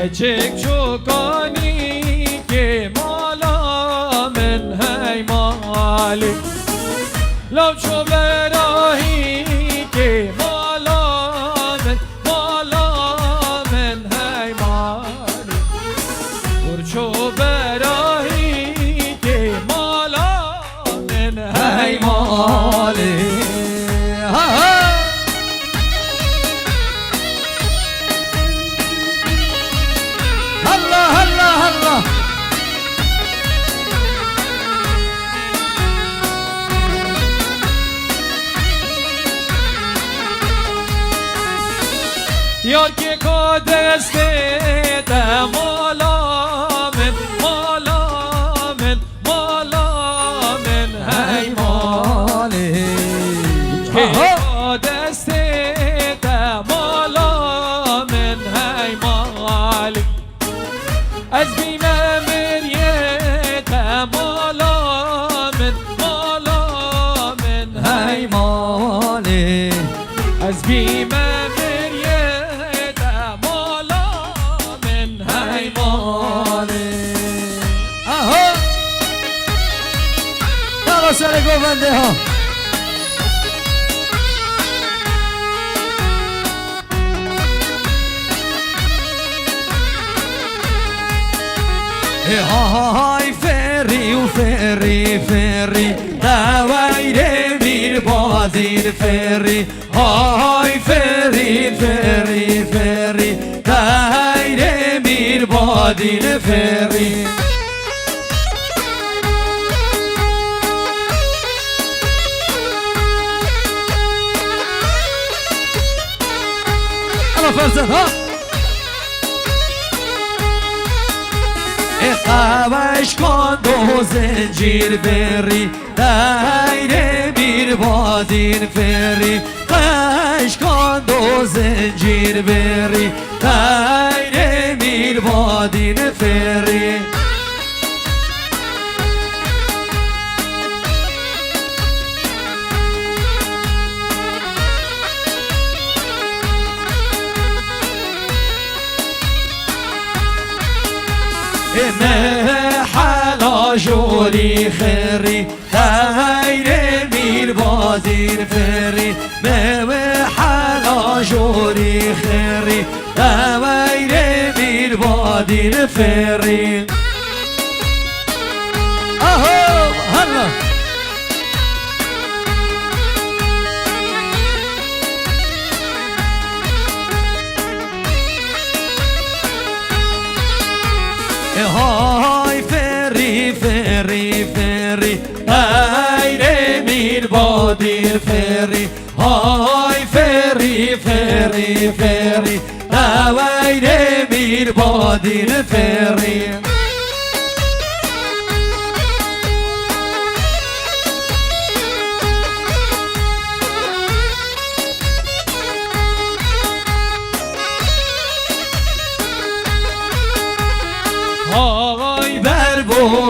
چک چوکانی که مالا من هی مالک لب چو براهی که مالا من هی مالک برچو براهی که مالا من هی مالک یار که کادسته ده مالا من هی ماله که کادسته ده مالا من هی ماله از بیم مریه ده مالا من هی ماله از بیم سر گوونده ها های فری و فری دوایره میر بازیر فری های فری دوایره میر بازیر فری فرزن ها خوش کن دو زنجیر بری دایره میر بادین فری خوش کن دو زنجیر بری دایره میر بادین فری حالا جوری خیری دایره میر بازیر فری حالا جوری خیری دایره میر بازیر فری آهو هلا های فری دایره میر بادیر فری های فری دایره میر بادیر فری های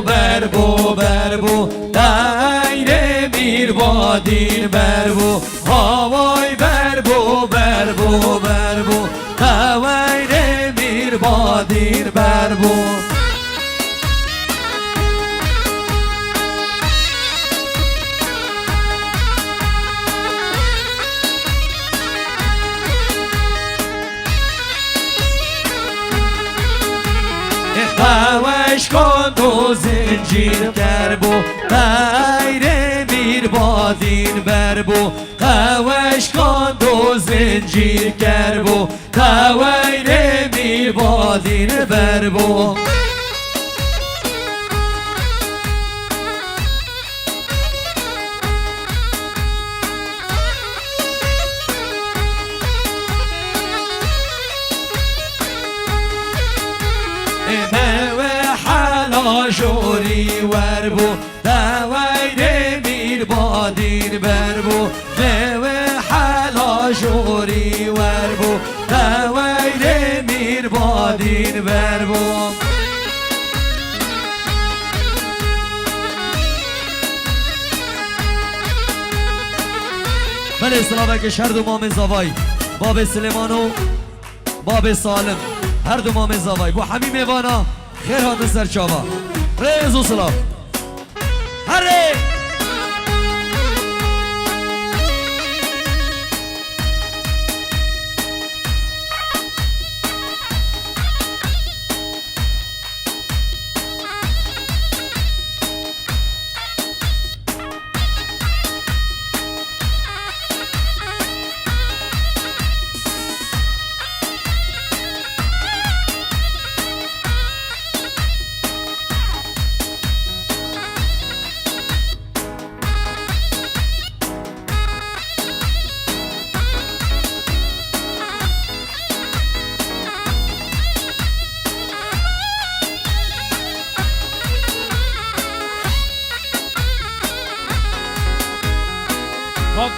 بربو دایره میر بادیر بربو های بربو دایره میر بادیر بربو خوش کن دو زنجیر دربو دایره میر بادین بربو خوش کن دو زنجیر کربو دایره میر بادین بربو جوری وربو دوایره میر بادیر بربو حالا جوری وربو دوایره میر بادیر بربو بله سلامک شرد و مام زوای باب سلیمانو باب سالم هر دو مام زاوای بو همین میوانا خیر هاتن سر چاوا ریز و سلام هره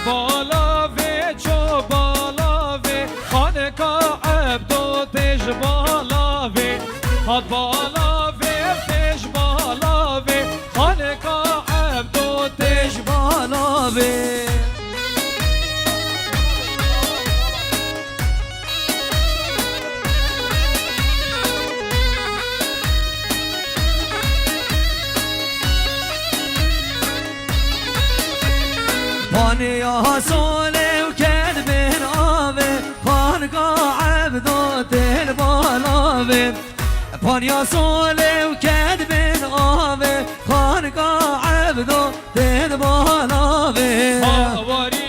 بالا و چو بالا و خانقا عبدو تش بالا و هاد بالا و تش بالا و خانقا عبدو تش بالا و پانیا سوله و کد بین آوه خانقا عبدو تل بالاوه پانیا سوله و کد بین آوه خانقا عبدو تل بالاوه هاواری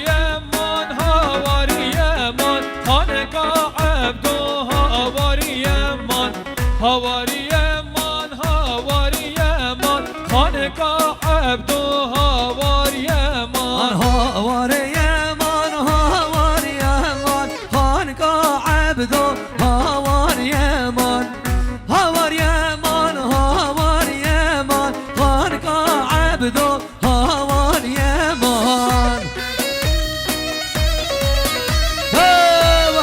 من خانقا عبدو هاواری من خانقا عبدو هاواری من هاواری من خانقا عبدو هاواری من خانقا عبدو هاواری من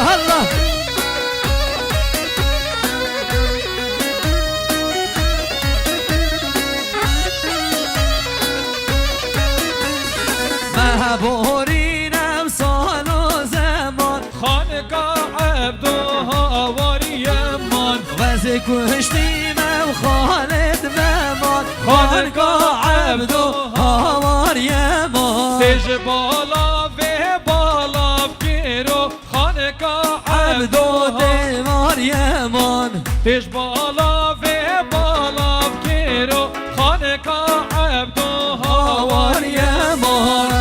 هلا محبورینم سال و زمان خانقا عبدو هاواری من وزی کشتیم و خالد ممان خانقا عبدو هاواری من تج بالا و بالا بگیرو خانقا عبدو دیواری من تج بالا و بالا بگیرو خانقا عبدو هاواری من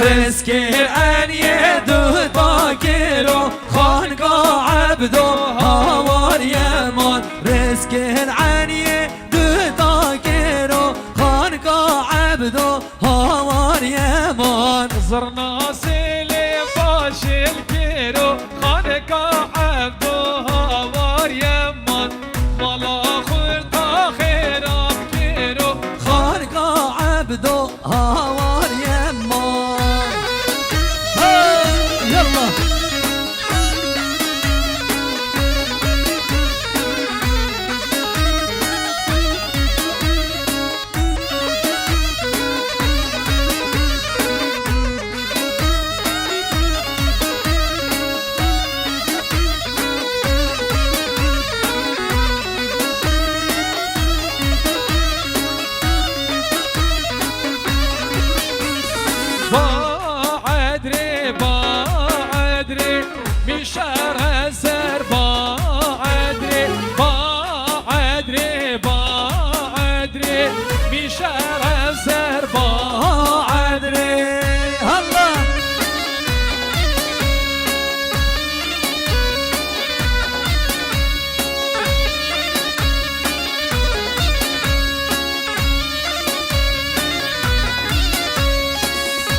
رزق عنی دو تاکرو خانقا عبدو هاواری من رزق عنی دو تاکرو خانقا عبدو هاواری من زرنا سيلي فاشل كيرو خانقا عبدو هاواری من مالا خورتا خيرا بكيرو خانقا عبدو هاواری من يلا باعدري مشار الزر باعدري مشار الزر باعدري هلا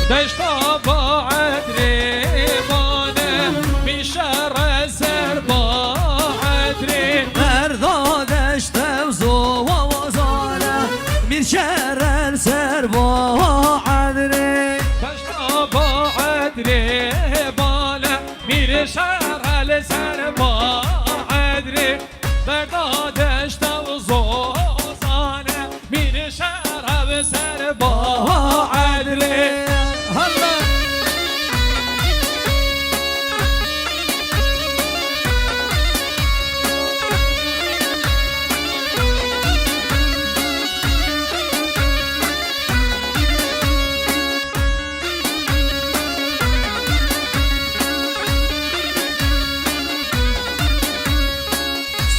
دشتا باعدري بانه مشار الزر باعدري مردا دشت وزو وزاله من شر السر باعدري دشتا باعدري بانه مشار الزر باعدري دادش توزوزانه من شرب سر با عدلی هلا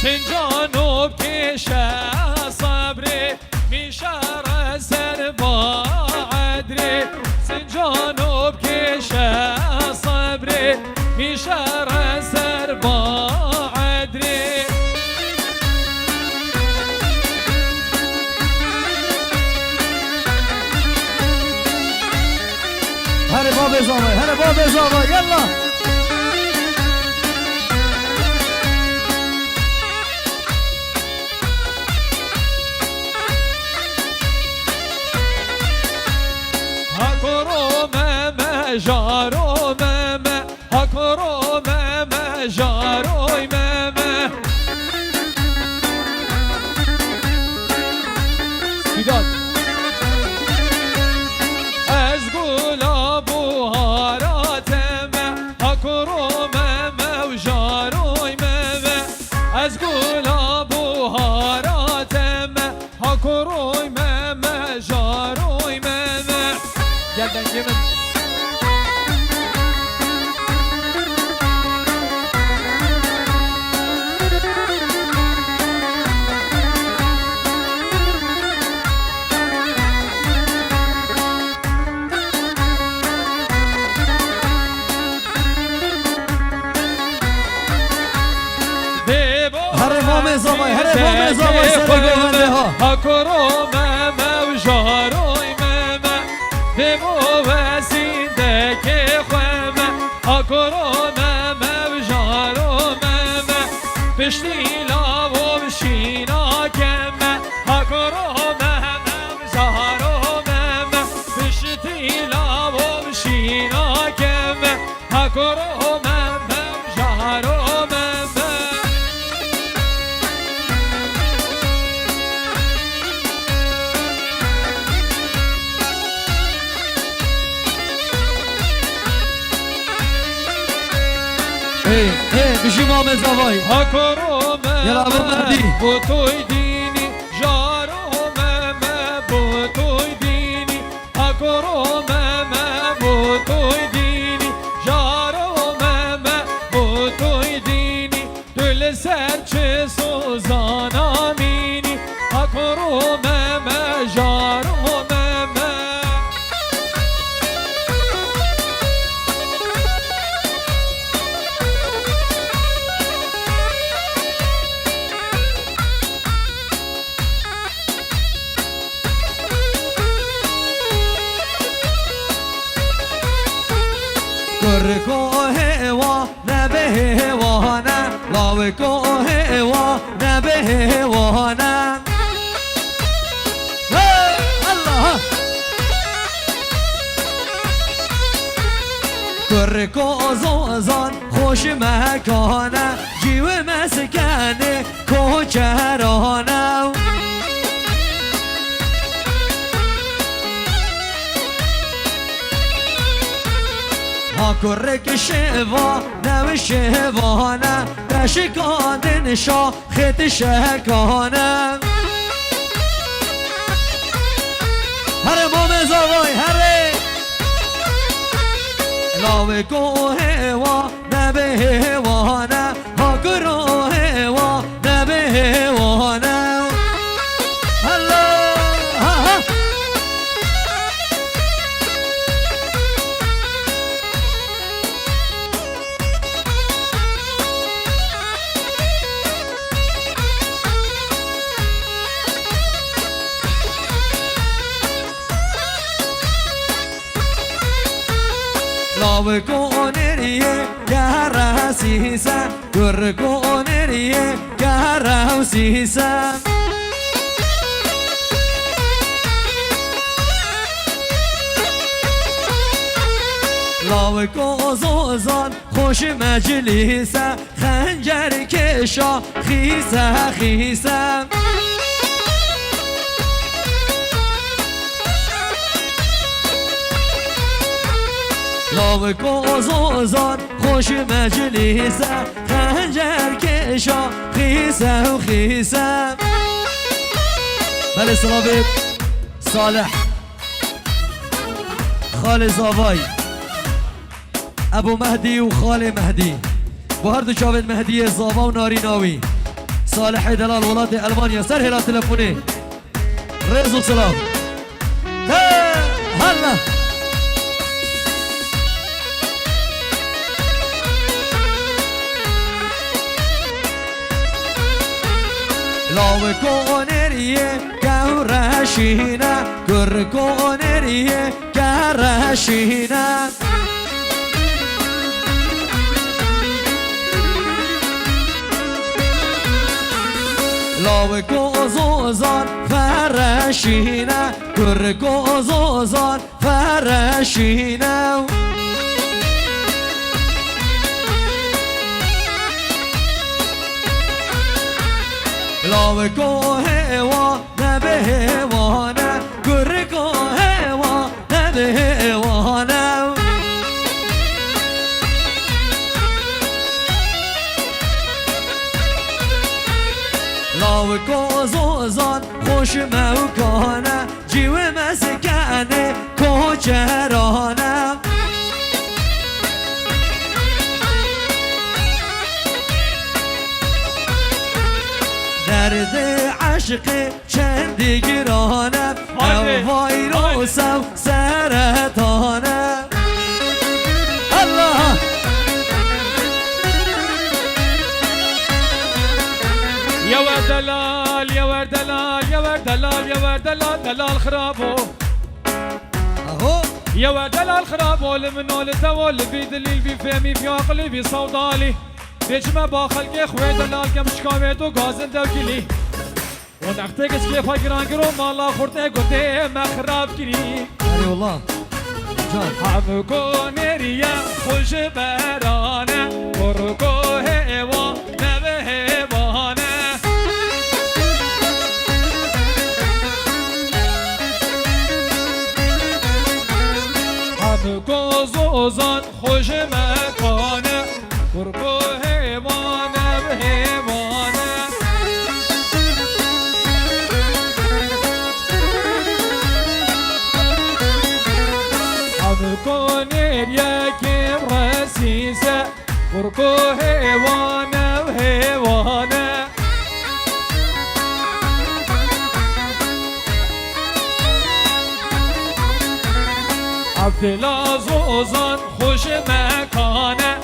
سنجانو بکشه صبری میشاره سر با عدری سنجانو بکشه صبری میشاره سر با عدری هر باب زاوی هر باب زاوی يلا هکرو مم جارو مم هکرو مم جاروی مم سیداد از گلاب و هاراتم هکرو مم و جاروی مم از گلاب و هاراتم هکروی مم جاروی مم گل دنگی من هر باب زاوی هر باب زاوی سر گونده ها هکرو مم و جاروی مم دمو وسینده که خوام هکرو مم و جارو مم پشتی لاو شینا کم هکرو مم و جارو مم پشتی لاو شینا کم هکرو مم و جارو مم بشی مام زاوی هکرو يلا أبو مهدي. بو توی دینی جارو بو توی دینی هکرو بو توی دینی جارو بو توی دینی دل سر چه سوزان آمینی هکرو جارو کرکو هوا نبه هوانا لاوکو هوا نبه هوانا الله کرکو زوزان خوش مکانه جیو مسکنه کوچرانه ها کرک شوا نو شوانه رشکاندن شا خط شکانه هر بام زاوی هر لاوه کو هوا نبه هوانه ها کرو هوا نبه هوانه هلا ها ها لاوه کونریه گهره سیسه گر کونریه گهره سیسه لاوک و زوزان خوش مجلیسه خنجر کشا خیسه خیسه لاوک و زوزان خوش مجلیسه خنجر کشا خیسه و خیسه بله سلام صالح خال زاوای ابو مهدی و خال مهدی با هر دو چاوید مهدی زاوا و ناریناوی صالح دلال ولاد المانیا سر هلا تلفونی رز و سلام هلا لاو کونریه گورشینه گر کونریه گرشینه لاو کوزوزان فرشینه گر کوزوزان فرشینه لاو کو هوا نبه هوانه گر کو هوا نبه هوانه لاو کو زوزان خوش موکانه جیو مسکنه کوچرانه درد عشق چندی گرانه وایروس و سرطانه الله يا ورد دلال يا ورد دلال يا ورد دلال يا ورد دلال دلال خرابو اهو يا ورد دلال خرابو لمنو لتول في دليل في فهمي في عقلي في صودالي بيجمع با خلق خوي دلال كم شكاوي تو غازن دوكلي ونختك كيف هاجران كرو مالا خورته قلت ما خراب كري اي والله جان همكو نريا خوش برانه بركو هوا نبه هوانه همكو زوزان خوش مكانه بركو هوا نبه هوانه همكونير يا كيم رسيسة بركو هوانا وهوانا عبد الله زوزان خوش مكانه